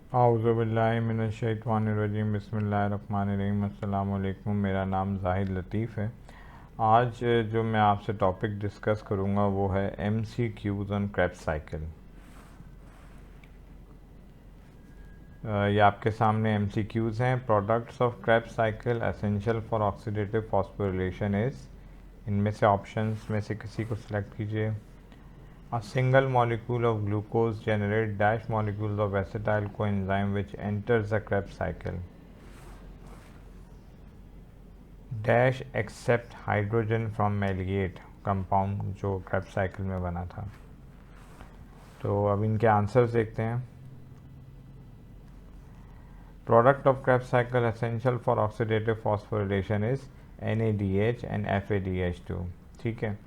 औज़ुबिल्लाहिमिनश्शैतानिर्रजीम बिस्मिल्लाहिर्रहमानिर्रहीम अस्सलाम वालेकुम। मेरा नाम ज़ाहिद लतीफ़ है। आज जो मैं आपसे टॉपिक डिस्कस करूँगा वो है MCQs ऑन क्रेब्स साइकिल। ये आपके सामने MCQs हैं। Products of Krebs cycle essential for oxidative phosphorylation is, इनमें से ऑप्शंस में से किसी को सिलेक्ट कीजिए। A single molecule of glucose generate dash molecules of acetyl coenzyme which enters the Krebs cycle. Dash accept hydrogen from malleate compound जो Krebs cycle में बना था। तो अब इनके आंसर्स देखते हैं। Product of Krebs cycle essential for oxidative phosphorylation is NADH and FADH2। ठीक है,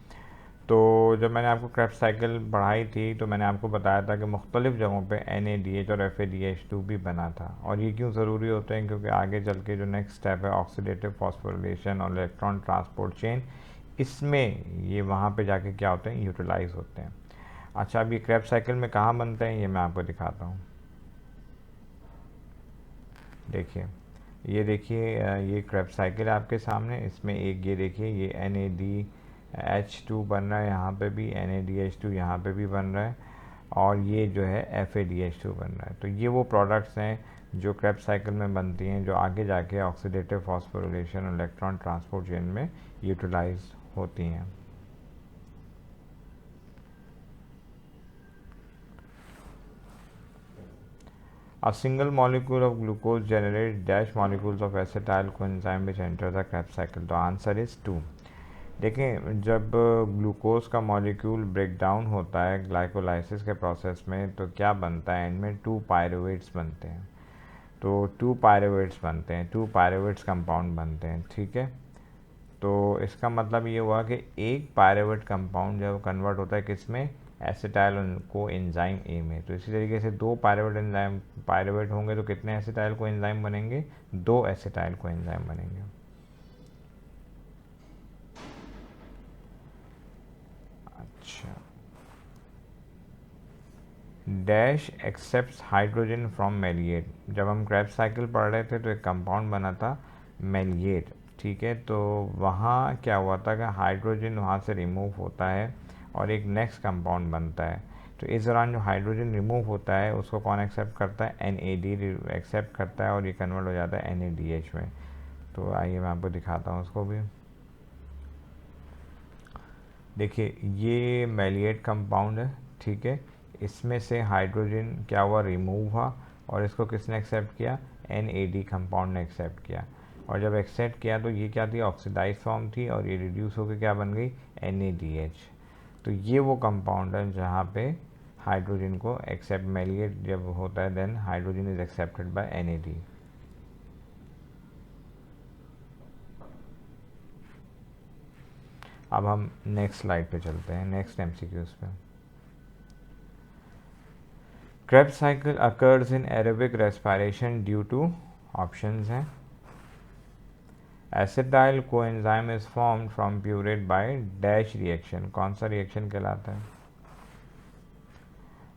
तो जब मैंने आपको क्रेब्स साइकिल पढ़ाई थी तो मैंने आपको बताया था कि मुख्तलिफ़ जगहों पे NADH और FADH2 भी बना था। और ये क्यों ज़रूरी होते हैं, क्योंकि आगे चल के जो नेक्स्ट स्टेप है ऑक्सीडेटिव फॉस्फोरिलेशन और इलेक्ट्रॉन ट्रांसपोर्ट चेन, इसमें ये वहाँ पे जाके क्या होते हैं, यूटिलाइज होते हैं। अच्छा, अब ये क्रेब्स साइकिल में कहाँ बनते हैं ये मैं आपको दिखाता हूँ। देखिए, ये देखिए, ये क्रेब्स साइकिल है आपके सामने। इसमें एक ये देखिए, ये NADH2 बन रहा है, यहाँ पे भी NADH2 यहाँ पे भी बन रहा है, और ये जो है FADH2 बन रहा है। तो ये वो प्रोडक्ट्स हैं जो क्रेब्स साइकिल में बनती हैं, जो आगे जाके ऑक्सीडेटिव फॉस्फोरिलेशन और इलेक्ट्रॉन ट्रांसपोर्ट चेन में यूटिलाइज होती हैं। A single molecule of glucose generates dash molecules of acetyl coenzyme which enter the Krebs cycle. The answer is 2। देखें, जब ग्लूकोज का मॉलिक्यूल ब्रेक डाउन होता है ग्लाइकोलाइसिस के प्रोसेस में, तो क्या बनता है, इनमें 2 पायरुवेट्स बनते हैं। तो 2 पायरुवेट्स बनते हैं, 2 पायरुवेट्स कंपाउंड बनते हैं। ठीक है, तो इसका मतलब ये हुआ कि एक पायरुवेट कंपाउंड जब कन्वर्ट होता है किस में, एसिटाइल को एंजाइम ए में। तो इसी तरीके से 2 पायरुवेट होंगे तो कितने एसिटाइल को एंजाइम बनेंगे, 2 एसिटाइल को एंजाइम बनेंगे। अच्छा, डैश एक्सेप्ट हाइड्रोजन फ्रॉम मेलिएट। जब हम क्रेब्स साइकिल पढ़ रहे थे तो एक कंपाउंड बना था मेलिएट। ठीक है, तो वहाँ क्या हुआ था कि हाइड्रोजन वहाँ से रिमूव होता है और एक नेक्स्ट कंपाउंड बनता है। तो इस दौरान जो हाइड्रोजन रिमूव होता है उसको कौन एक्सेप्ट करता है, NAD एक्सेप्ट करता है, और ये कन्वर्ट हो जाता है NADH में। तो आइए मैं आपको दिखाता हूँ उसको भी। देखिए, ये मेलिएट कंपाउंड है। ठीक है, इसमें से हाइड्रोजन क्या हुआ, रिमूव हुआ, और इसको किसने एक्सेप्ट किया, NAD कंपाउंड ने एक्सेप्ट किया। और जब एक्सेप्ट किया तो ये क्या थी, ऑक्सीडाइज फॉर्म थी, और ये रिड्यूस होकर क्या बन गई, NADH। तो ये वो कंपाउंड है जहाँ पे हाइड्रोजन को एक्सेप्ट, मेलिएट जब होता है then hydrogen is accepted by NAD। अब हम नेक्स्ट स्लाइड पे चलते हैं, नेक्स्ट MCQs पे। Krebs cycle occurs in aerobic respiration due to, options हैं, acetyl coenzyme is formed from purate by dash reaction। कौन सा रिएक्शन कहलाता है।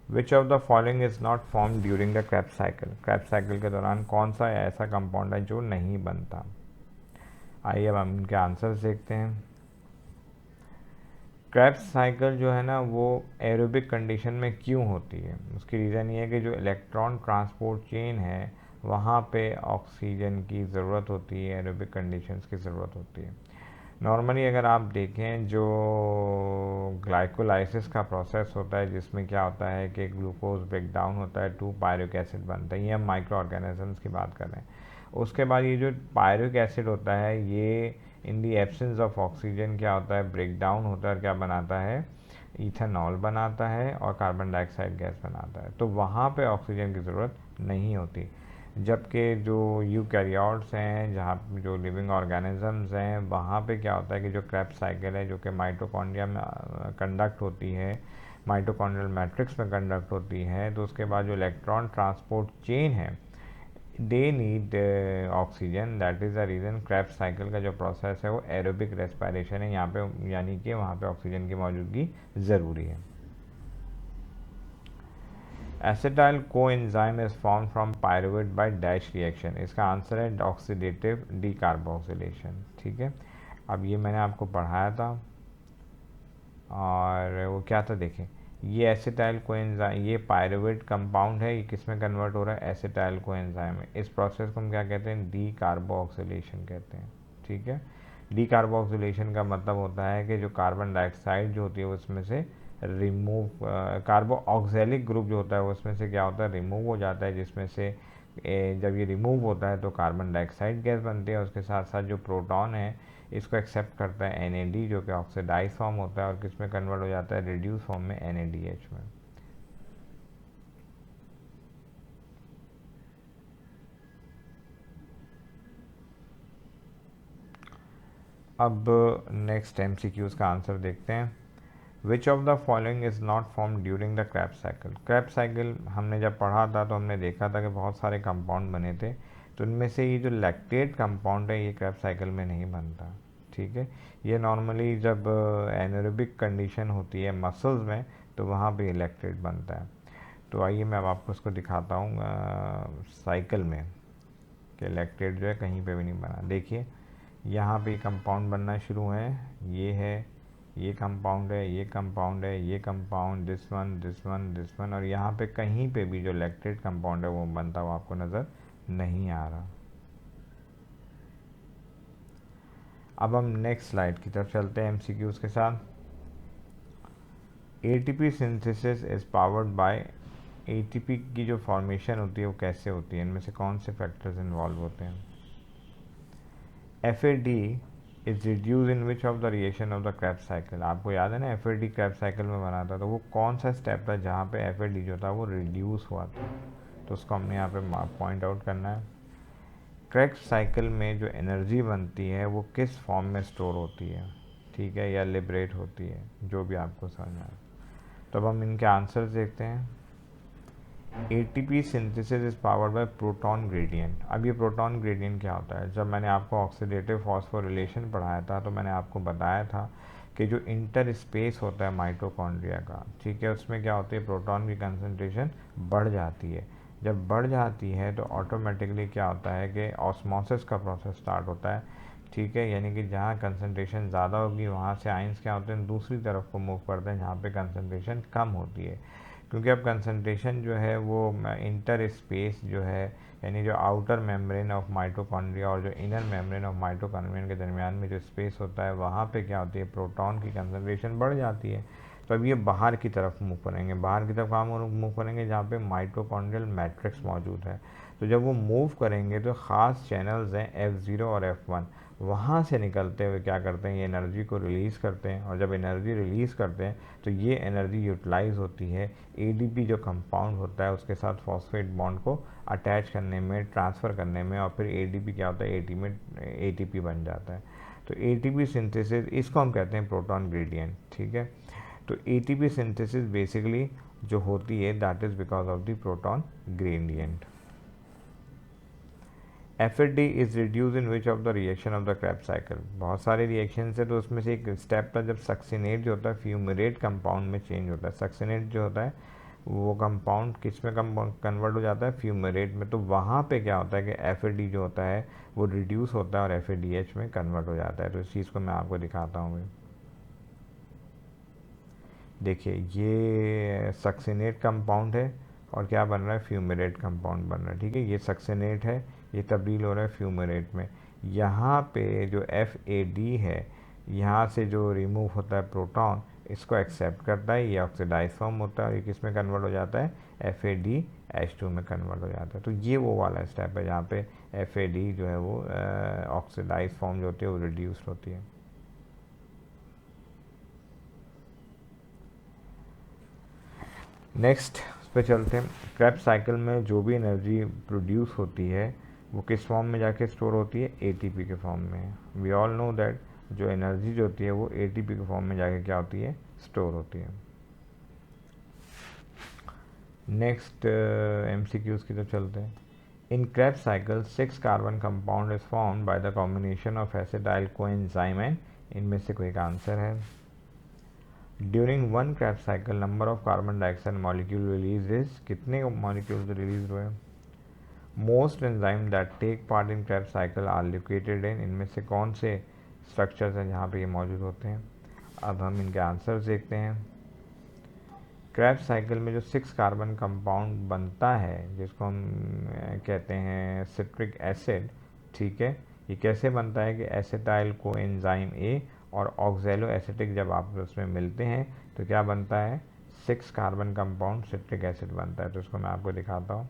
Which of the following is not formed during the Krebs cycle। Krebs cycle के दौरान कौन सा ऐसा कंपाउंड है जो नहीं बनता। आइए अब हम इनके आंसर्स देखते हैं। क्रेब्स साइकिल जो है ना वो एरोबिक कंडीशन में क्यों होती है, उसकी रीज़न ये है कि जो इलेक्ट्रॉन ट्रांसपोर्ट चेन है वहाँ पे ऑक्सीजन की ज़रूरत होती है, एरोबिक कंडीशंस की ज़रूरत होती है। नॉर्मली अगर आप देखें जो ग्लाइकोलाइसिस का प्रोसेस होता है जिसमें क्या होता है कि ग्लूकोज ब्रेक डाउन होता है, 2 पायरिक एसिड बनता है, ये हम माइक्रो ऑर्गेनिजम्स की बात कर रहे हैं। उसके बाद ये जो पायरिक एसिड होता है ये इन दी एब्सेंस ऑफ ऑक्सीजन क्या होता है, ब्रेक डाउन होता है और क्या बनाता है, इथेनॉल बनाता है और कार्बन डाइऑक्साइड गैस बनाता है। तो वहाँ पे ऑक्सीजन की ज़रूरत नहीं होती। जबकि जो यूकैरियोट्स हैं, जहाँ जो लिविंग ऑर्गेनिजम्स हैं, वहाँ पे क्या होता है कि जो क्रेब्स साइकिल है जो कि माइटोकॉन्ड्रिया में कंडक्ट होती है, माइटोकॉन्ड्रियल मैट्रिक्स में कंडक्ट होती है, तो उसके बाद जो इलेक्ट्रॉन ट्रांसपोर्ट चेन है they need oxygen. That is the reason Krebs cycle का जो प्रोसेस है वो एरोबिक रेस्पिरेशन है यहाँ पे, यानी कि वहाँ पे ऑक्सीजन की मौजूदगी ज़रूरी है। Acetyl coenzyme is form from pyruvate by dash reaction. इसका आंसर है ऑक्सीडेटिव डीकार्बोक्सिलेशन। ठीक है, अब ये मैंने आपको पढ़ाया था और वो क्या था देखें, ये एसिटाइल कोएंजाइम, ये पायरुवेट कंपाउंड है, ये किस में कन्वर्ट हो रहा है, एसिटाइल कोएंजाइम में। इस प्रोसेस को हम क्या कहते हैं, डीकार्बोक्सिलेशन कहते हैं। ठीक है, डीकार्बोक्सिलेशन का मतलब होता है कि जो कार्बन डाइऑक्साइड जो होती है उसमें से रिमूव, कार्बो ऑक्जेलिक ग्रुप जो होता है उसमें से क्या होता है, रिमूव हो जाता है, जिसमें से जब ये रिमूव होता है तो कार्बन डाइऑक्साइड गैस बनती है। उसके साथ साथ जो प्रोटॉन है इसको एक्सेप्ट करता है NAD, जो कि ऑक्सीडाइज फॉर्म होता है और किस में कन्वर्ट हो जाता है, रिड्यूस फॉर्म में NADH में। अब नेक्स्ट MCQs का आंसर देखते हैं। विच of the following is not form during the Krebs cycle. Krebs cycle हमने जब पढ़ा था तो हमने देखा था कि बहुत सारे कंपाउंड बने थे, तो उनमें से ये जो लैक्टेट कंपाउंड है ये क्रैब साइकिल में नहीं बनता। ठीक है, ये नॉर्मली जब एनारोबिक कंडीशन होती है मसल्स में तो वहाँ पे लैक्टेट बनता है। तो आइए मैं अब आपको इसको दिखाता हूँ साइकिल में कि लैक्टेट जो है कहीं पे भी नहीं बना। देखिए यहाँ पे कंपाउंड बनना शुरू है, ये है, ये कंपाउंड है, ये कंपाउंड है, ये compound, this one, this one, this one, और यहाँ पे कहीं पे भी जो लैक्टेट कंपाउंड है वो बनता हुआ आपको नज़र नहीं आ रहा। अब हम नेक्स्ट स्लाइड की तरफ चलते हैं MCQs के साथ। ATP synthesis is powered by, ATP की जो फॉर्मेशन होती है वो कैसे होती है, इनमें से कौन से फैक्टर्स इन्वॉल्व होते हैं। FAD is reduce in which of the reaction of the Krebs cycle. आपको याद है ना FAD क्रैब साइकिल में बना था, तो वो कौन सा स्टेप था जहाँ पे FAD जो था वो रिड्यूस हुआ था, तो उसको हमने यहाँ पे पॉइंट आउट करना है। क्रैब साइकिल में जो एनर्जी बनती है वो किस फॉर्म में स्टोर होती है, ठीक है, या लिबरेट होती है, जो भी आपको समझ आए। तो अब हम इनके आंसर्स देखते हैं। ATP synthesis is powered by proton gradient. अब ये प्रोटॉन ग्रेडियंट क्या होता है, जब मैंने आपको ऑक्सीडेटिव फॉस्फोरिलेशन पढ़ाया था तो मैंने आपको बताया था कि जो इंटर स्पेस होता है माइटोकॉन्ड्रिया का, ठीक है, उसमें क्या होती है, प्रोटॉन की कंसंट्रेशन बढ़ जाती है। जब बढ़ जाती है तो ऑटोमेटिकली क्या होता है कि ऑस्मोसिस का प्रोसेस स्टार्ट होता है। ठीक है, यानी कि जहाँ कंसंट्रेशन ज़्यादा होगी वहाँ से आइंस क्या होते हैं, दूसरी तरफ को मूव करते हैं जहाँ पे कंसंट्रेशन कम होती है। क्योंकि अब कंसंट्रेशन जो है वो इंटर स्पेस जो है, यानी जो आउटर मेम्ब्रेन ऑफ माइटोकॉन्ड्रिया और जो इनर मेम्ब्रेन ऑफ माइटोकॉन्ड्रिया के दरमियान में जो स्पेस होता है वहाँ पे क्या होती है, प्रोटॉन की कंसंट्रेशन बढ़ जाती है। तो अब ये बाहर की तरफ मूव करेंगे, बाहर की तरफ कहाँ मूव करेंगे, जहाँ पे माइटोकॉन्ड्रियल मैट्रिक्स मौजूद है। तो जब वो मूव करेंगे तो ख़ास चैनल्स हैं F0 और F1, वहाँ से निकलते हुए क्या करते हैं, ये एनर्जी को रिलीज़ करते हैं, और जब एनर्जी रिलीज़ करते हैं तो ये एनर्जी यूटिलाइज होती है ADP जो कंपाउंड होता है उसके साथ फॉस्फेट बॉन्ड को अटैच करने में, ट्रांसफ़र करने में, और फिर ADP क्या होता है, ATP बन जाता है। तो ATP सिंथेसिस, इसको हम कहते हैं प्रोटॉन ग्रेडियंट। ठीक है, तो ATP सिंथेसिस बेसिकली जो होती है that is because of the proton gradient. FAD is reduce in which of the reaction of the Krebs cycle. बहुत सारे रिएक्शन है, तो उसमें से एक स्टेप था जब सक्सिनेट जो होता है फ्यूमरेट कंपाउंड में चेंज होता है। सक्सिनेट जो होता है वो कंपाउंड किस में कन्वर्ट हो जाता है, फ्यूमरेट में। तो वहाँ पे क्या होता है कि FAD जो होता है वो रिड्यूस होता है और FADH में कन्वर्ट हो जाता है। तो इस चीज़ को मैं आपको दिखाता हूँ। देखिए ये सक्सिनेट कंपाउंड है और क्या बन रहा है, फ्यूमरेट कंपाउंड बन रहा है। ठीक है, ये सक्सिनेट है, ये तब्दील हो रहा है फ्यूमरेट में। यहाँ पे जो FAD है, यहाँ से जो रिमूव होता है प्रोटॉन, इसको एक्सेप्ट करता है, ये ऑक्सीडाइज फॉर्म होता है और ये किस में कन्वर्ट हो जाता है, FADH2 में कन्वर्ट हो जाता है। तो ये वो वाला स्टेप है जहाँ पे FAD जो है वो ऑक्सीडाइज फॉर्म जो होती है वो रिड्यूस होती है। नेक्स्ट पे चलते हैं। क्रैब साइकिल में जो भी एनर्जी प्रोड्यूस होती है वो किस फॉर्म में जाके स्टोर होती है, ATP के फॉर्म में। वी ऑल नो दैट जो एनर्जी जो होती है वो ATP के फॉर्म में जाके क्या होती है, स्टोर होती है। नेक्स्ट MCQs की तरफ चलते हैं। In Krebs cycle 6 carbon compound is formed by the combination of acetyl coenzyme and, इनमें से कोई एक आंसर है। During one Krebs cycle number of carbon dioxide molecule release is, कितने मॉलिक्यूल्स रिलीज हुए? Most enzyme that take part in Krebs cycle are located in, इनमें से कौन से स्ट्रक्चर्स हैं जहाँ पे ये मौजूद होते हैं? अब हम इनके आंसर्स देखते हैं। क्रेब्स साइकिल में जो 6 कार्बन कंपाउंड बनता है जिसको हम कहते हैं सिट्रिक एसिड, ठीक है, ये कैसे बनता है कि एसिटाइल को एंजाइम ए और ऑक्जेलो एसिटिक जब आपस में मिलते हैं तो क्या बनता है? 6 कार्बन कंपाउंड सिट्रिक एसिड बनता है। तो इसको मैं आपको दिखाता हूँ।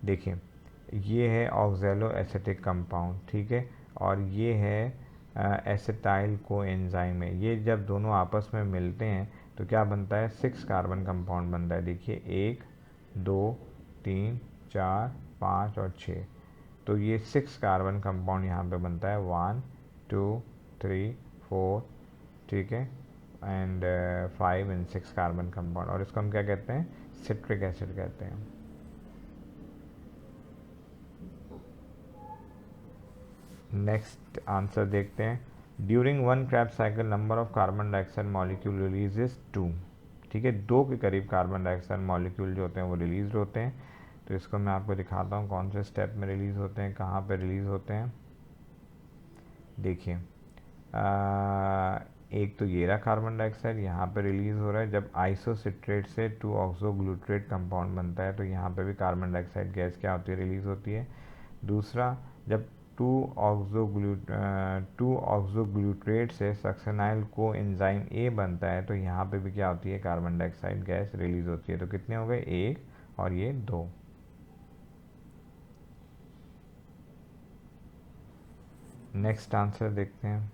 देखिए, ये है ऑक्जेलो एसिटिक कंपाउंड, ठीक है, और ये है एसिटाइल को एंजाइम है। ये जब दोनों आपस में मिलते हैं तो क्या बनता है? 6 कार्बन कंपाउंड बनता है। देखिए 1 2 3 4 5 और 6, तो ये 6 कार्बन कंपाउंड यहाँ पे बनता है। 1 2 3 4, ठीक है, एंड 5 एंड 6 कार्बन कंपाउंड, और इसको हम क्या कहते हैं? सिट्रिक एसिड कहते हैं। नेक्स्ट आंसर देखते हैं। During one Krebs cycle number of carbon dioxide molecule release is 2, ठीक है, 2 के करीब कार्बन डाइऑक्साइड मॉलिक्यूल जो होते हैं वो रिलीज होते हैं। तो इसको मैं आपको दिखाता हूँ कौन से स्टेप में रिलीज होते हैं, कहाँ पे रिलीज होते हैं। देखिए, एक तो ये रहा कार्बन डाइऑक्साइड, यहाँ पे रिलीज हो रहा है जब आइसोसिट्रेट से 2 ऑक्सोग्लूट्रेट कंपाउंड बनता है, तो यहाँ पे भी कार्बन डाइऑक्साइड गैस क्या होती है? रिलीज होती है। दूसरा, जब 2 ऑक्सोग्लूट्रेट से सक्सेनाइल को एंजाइम ए बनता है तो यहाँ पे भी क्या होती है? कार्बन डाइऑक्साइड गैस रिलीज होती है। तो कितने हो गए? 1 और ये 2। नेक्स्ट आंसर देखते हैं।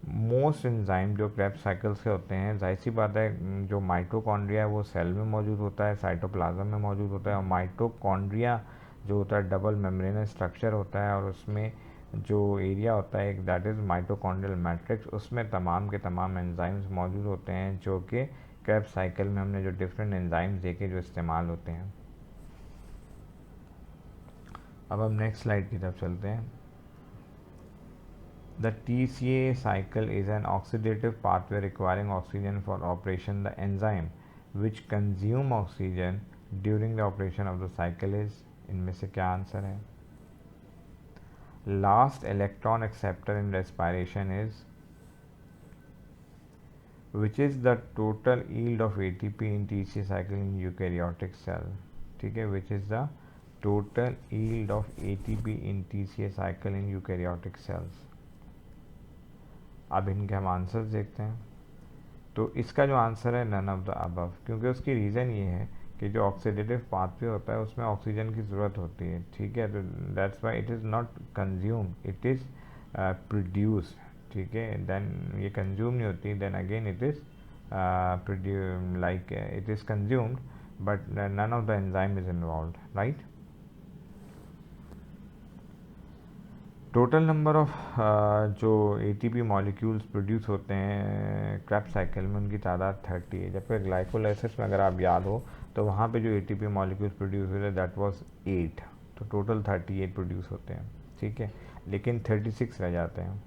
मोस्ट एंजाइम जो क्रेब्स साइकिल से होते हैं, जाहिर सी बात है जो माइटोकॉन्ड्रिया है वो सेल में मौजूद होता है, साइटोप्लाज्म में मौजूद होता है, और माइटोकॉन्ड्रिया जो होता है डबल मेम्ब्रेनस स्ट्रक्चर होता है, और उसमें जो एरिया होता है एक दैट इज़ माइटोकॉन्ड्रियल मैट्रिक्स, उसमें तमाम के तमाम एंजाइम्स मौजूद होते हैं जो कि क्रेब्स साइकिल में हमने जो डिफरेंट एंजाइम्स देखे जो इस्तेमाल होते हैं। अब हम नेक्स्ट स्लाइड की तरफ चलते हैं। The TCA cycle is an oxidative pathway requiring oxygen for operation. The enzyme which consume oxygen during the operation of the cycle is, इनमें से क्या आंसर है? Last electron acceptor in respiration is, which is the total yield of ATP in TCA cycle in eukaryotic cell, ठीक है, which is the total yield of ATP in TCA cycle in eukaryotic cells। अब इनके हम answers देखते हैं। तो इसका जो आंसर है नन ऑफ द अबव, क्योंकि उसकी रीज़न ये है कि जो ऑक्सीडेटिव पाथवे होता है उसमें ऑक्सीजन की ज़रूरत होती है, ठीक है, तो that's why it is not consume, it is produce, ठीक है, देन ये कंज्यूम नहीं होती, then again it is like it is consumed but none of the enzyme is involve, right. Total number of जो ATP मॉलिक्यूल्स प्रोड्यूस होते हैं Krebs cycle में उनकी तादाद 30 है, जबकि ग्लाइकोलाइसिस में अगर आप याद हो तो वहाँ पे जो ATP मॉलिक्यूल्स प्रोड्यूस हुए थे दैट वाज 8, तो टोटल 38 प्रोड्यूस होते हैं, ठीक है, लेकिन 36 रह जाते हैं।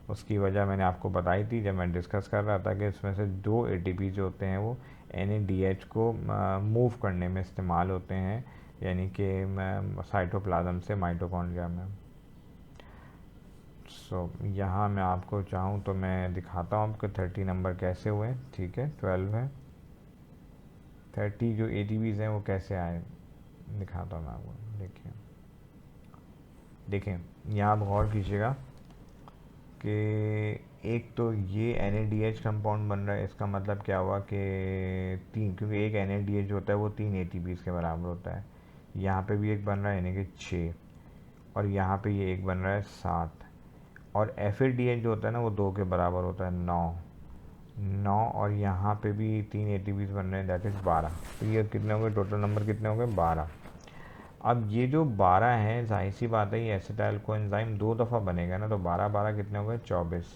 उसकी वजह मैंने आपको बताई थी जब मैं डिस्कस कर रहा था कि इसमें से 2 ATP जो होते हैं वो NADH को मूव करने में इस्तेमाल होते हैं, यानी कि साइटोप्लाज्म से माइटोकॉन्ड्रिया में। यहाँ मैं आपको चाहूँ तो मैं दिखाता हूँ आपको 30 नंबर कैसे हुए, ठीक है, 12 है, 30 जो ATPs हैं वो कैसे आए दिखाता हूँ मैं आपको। देखिए यहाँ आप गौर कीजिएगा कि एक तो ये NADH कंपाउंड बन रहा है, इसका मतलब क्या हुआ कि 3, क्योंकि एक NADH होता है वो 3 ATPs के बराबर होता है। यहाँ पे भी एक बन रहा है यानी कि 6, और यहाँ पे ये एक बन रहा है 7, और FADH जो होता है ना वो 2 के बराबर होता है, 9, और यहाँ पे भी 3 ATPs बन रहे हैं दैट इज़ 12। तो ये कितने हो गए? टोटल नंबर कितने हो गए? 12। अब ये जो 12 है जाहिर सी बात है ये एसिटाइल कोएंजाइम 2 दफ़ा बनेगा ना, तो 12 12 कितने हो गए? 24।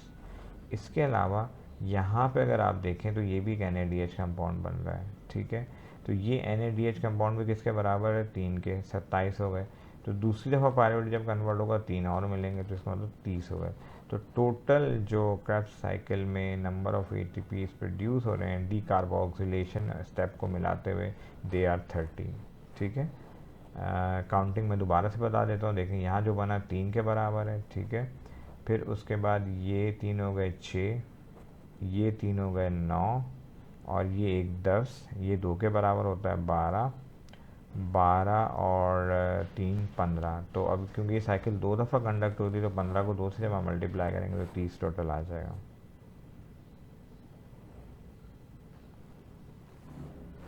इसके अलावा यहाँ पे अगर आप देखें तो ये भी एक NADH कंपाउंड बन रहा है, ठीक है, तो ये NADH कंपाउंड भी किसके बराबर है? 3 के, 27 हो गए। तो दूसरी दफ़ा पायरुवेट जब कन्वर्ट होगा 3 और मिलेंगे, तो इसका मतलब 30 हो गए। तो टोटल जो क्रेब्स साइकिल में नंबर ऑफ ATPs प्रोड्यूस हो रहे हैं डीकार्बोक्सिलेशन स्टेप को मिलाते हुए, दे आर 30। ठीक है, काउंटिंग में दोबारा से बता देता हूँ। देखें यहाँ जो बना 3 के बराबर है, ठीक है। फिर उसके बाद ये 3 हो गए 6, ये 3 हो गए 9, और ये 1 10, ये 2 के बराबर होता है 12, 12 और 3 15। तो अब क्योंकि ये साइकिल 2 दफ़ा कंडक्ट होती है, तो 15 को 2 से जब हम मल्टीप्लाई करेंगे तो 30 टोटल आ जाएगा।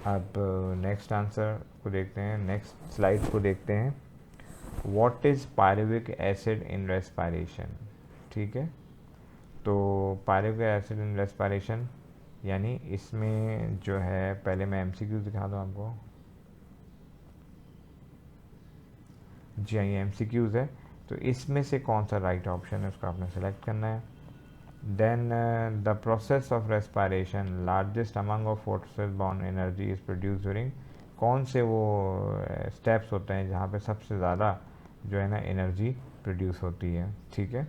अब नेक्स्ट आंसर को देखते हैं, नेक्स्ट स्लाइड को देखते हैं। What is pyruvic acid in respiration. ठीक है, तो पायरुविक एसिड इन रेस्पिरेशन यानी इसमें जो है, पहले मैं MCQ दिखा दूँ आपको। जी हाँ, ये MCQs है। तो इसमें से कौन सा राइट ऑप्शन है उसको आपने सेलेक्ट करना है। Then the process of respiration largest among of forces born energy is produce during, कौन से वो स्टेप्स होते हैं जहाँ पे सबसे ज़्यादा जो है ना एनर्जी प्रोड्यूस होती है। ठीक है,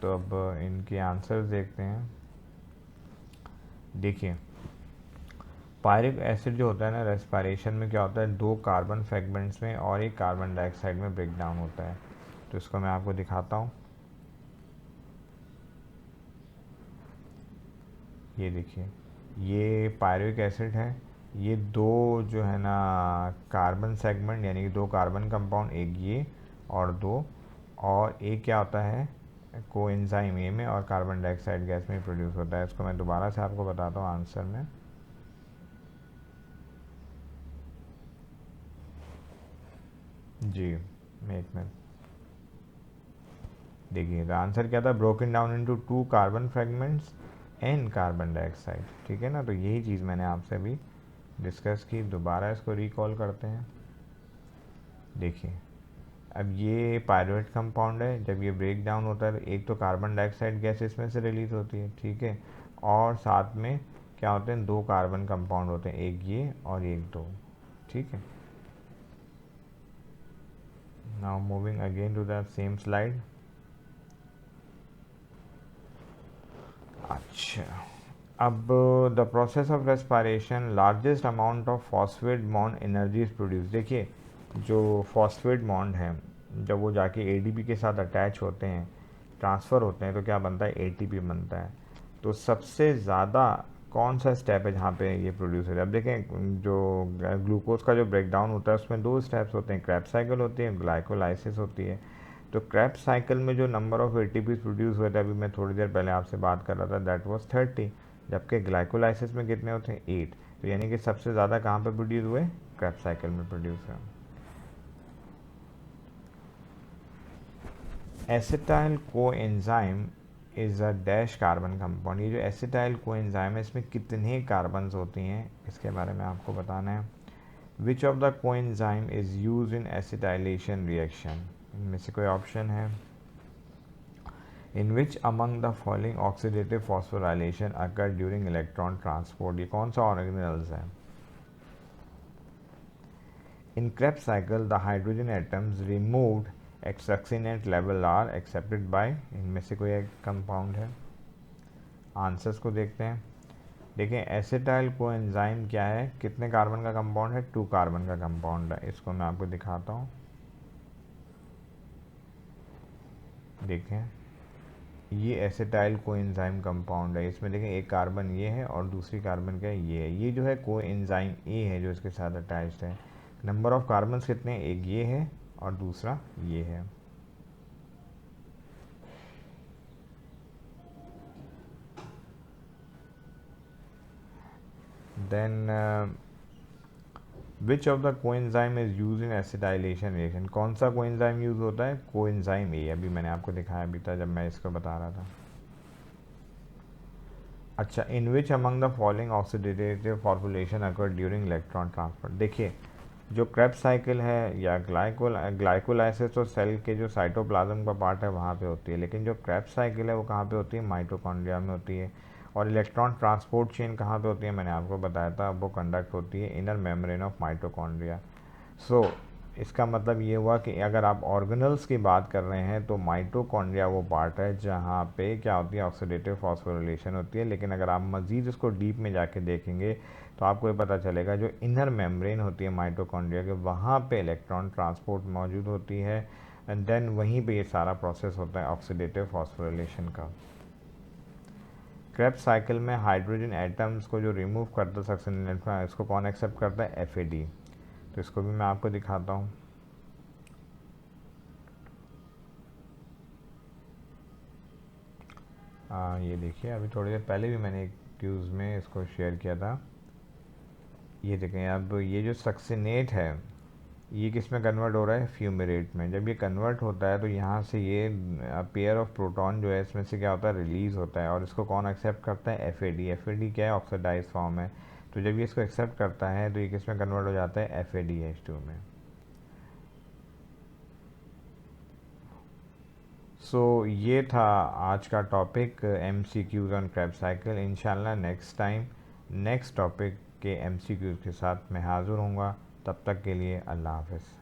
तो अब इनके आंसर्स देखते हैं। देखिए, पायरिक एसिड जो होता है ना, रेस्पिरेशन में क्या होता है, 2 कार्बन फ्रेगमेंट्स में और 1 कार्बन डाइऑक्साइड में ब्रेक डाउन होता है। तो इसको मैं आपको दिखाता हूँ। ये देखिए, ये पायरुविक एसिड है। ये 2 जो है ना कार्बन सेगमेंट, यानी कि 2 कार्बन कंपाउंड, एक ये और 2, और एक क्या होता है कोएंजाइम ए में और कार्बन डाइऑक्साइड गैस में प्रोड्यूस होता है। इसको मैं दोबारा से आपको बताता हूँ आंसर में। जी, एक मिनट। देखिए, द आंसर क्या था, broken down into 2 carbon fragments and carbon dioxide. ठीक है ना, तो यही चीज़ मैंने आपसे अभी डिस्कस की। दोबारा इसको रिकॉल करते हैं। देखिए, अब ये पायरुवेट कंपाउंड है। जब ये ब्रेक डाउन होता है तो एक तो कार्बन डाइऑक्साइड गैस इसमें से रिलीज होती है, ठीक है, और साथ में क्या होते हैं, 2 कार्बन कंपाउंड होते हैं, एक ये और एक 2। ठीक है, now moving again to the same slide. अच्छा, अब the process of respiration largest amount of phosphate bond energy is produce. देखिए, जो फॉस्फेट बॉन्ड है, जब वो जाके ADP के साथ अटैच होते हैं, ट्रांसफ़र होते हैं, तो क्या बनता है, ATP बनता है। तो सबसे ज़्यादा कौन सा स्टेप है जहाँ पे ये प्रोड्यूस होता है। अब देखें, जो ग्लूकोज का जो ब्रेकडाउन होता है उसमें 2 स्टेप्स होते हैं, क्रैब्स साइकिल होती है, ग्लाइकोलाइसिस होती है। तो क्रैब्स साइकिल में जो नंबर ऑफ ATPs प्रोड्यूस हुए थे, अभी मैं थोड़ी देर पहले आपसे बात कर रहा था, दैट वाज 30। जबकि ग्लाइकोलाइसिस में कितने होते हैं, 8। तो यानी कि सबसे ज़्यादा कहाँ पे प्रोड्यूस हुए, क्रैब्स साइकिल में प्रोड्यूस हुए। Acetyl coenzyme is a dash carbon compound. ये जो एसिटाइल कोएंजाइम है, इसमें कितने कार्बन्स होती हैं, इसके बारे में आपको बताना है। Which of the coenzyme is use in acetylation reaction. इनमें से कोई ऑप्शन है। In which among the following oxidative phosphorylation occur during electron transport. ये कौन सा ऑर्गेनल्स है। In Krebs cycle the hydrogen atoms removed at succinate level are accepted by. इनमें से कोई एक कंपाउंड है। आंसर्स को देखते हैं। देखें, एसिटाइल कोएंजाइम क्या है, कितने कार्बन का कंपाउंड है, 2 कार्बन का कंपाउंड है। इसको मैं आपको दिखाता हूँ। देखें, ये एसिटाइल कोएंजाइम कंपाउंड है। इसमें देखें, एक कार्बन ये है और दूसरी कार्बन क्या है, ये है। ये जो है कोएंजाइम ए है जो इसके साथ अटैच्ड है। नंबर ऑफ कार्बन्स कितने, एक ये है और दूसरा ये है। Then which of the coenzyme is use in acetylation reaction. कौन सा कोएंजाइम यूज होता है, कोएंजाइम ए। अभी मैंने आपको दिखाया भी था जब मैं इसको बता रहा था। अच्छा, in which among the following oxidative formulation occur during electron transfer. देखिए, जो क्रेब्स साइकिल है या ग्लाइकोलाइसिस, तो सेल के जो साइटोप्लाज्म का पार्ट है वहाँ पे होती है, लेकिन जो क्रेब्स साइकिल है वो कहाँ पे होती है, माइटोकॉन्ड्रिया में होती है। और इलेक्ट्रॉन ट्रांसपोर्ट चेन कहाँ पे होती है, मैंने आपको बताया था, वो कंडक्ट होती है इनर मेम्ब्रेन ऑफ माइटोकॉन्ड्रिया। सो इसका मतलब ये हुआ कि अगर आप ऑर्गेनल्स की बात कर रहे हैं तो माइटोकॉन्ड्रिया वो पार्ट है जहाँ पे क्या होती है, ऑक्सीडेटिव फॉस्फोरिलेशन होती है। लेकिन अगर आप मज़ीद इसको डीप में जाके देखेंगे तो आपको ये पता चलेगा जो इनर मेम्ब्रेन होती है माइटोकॉन्ड्रिया के, वहाँ पे इलेक्ट्रॉन ट्रांसपोर्ट मौजूद होती है एंड देन वहीं पे ये सारा प्रोसेस होता है ऑक्सीडेटिव फॉस्फोरिलेशन का। क्रेब्स साइकिल में हाइड्रोजन एटम्स को जो रिमूव करता है सक्सेसिव इलेक्ट्रॉन, इसको कौन एक्सेप्ट करता है, FAD। तो इसको भी मैं आपको दिखाता हूँ। ये देखिए, अभी थोड़ी देर पहले भी मैंने एक क्यूज़ में इसको शेयर किया था। ये देखें अब ये जो सक्सिनेट है ये किस में कन्वर्ट हो रहा है, फ्यूमेरेट में। जब ये कन्वर्ट होता है तो यहाँ से ये पेयर ऑफ प्रोटॉन जो है इसमें से क्या होता है, रिलीज़ होता है। और इसको कौन एक्सेप्ट करता है, FAD। FAD क्या है, ऑक्सीडाइज फॉर्म है। तो जब ये इसको एक्सेप्ट करता है तो ये किस में कन्वर्ट हो जाता है, FADH2 में। ये था आज का topic, MCQs on Krebs cycle. इंशाल्लाह नेक्स्ट टाइम नेक्स्ट टॉपिक के MCQs के साथ मैं हाज़िर हूँगा। तब तक के लिए अल्लाह हाफ़िज़।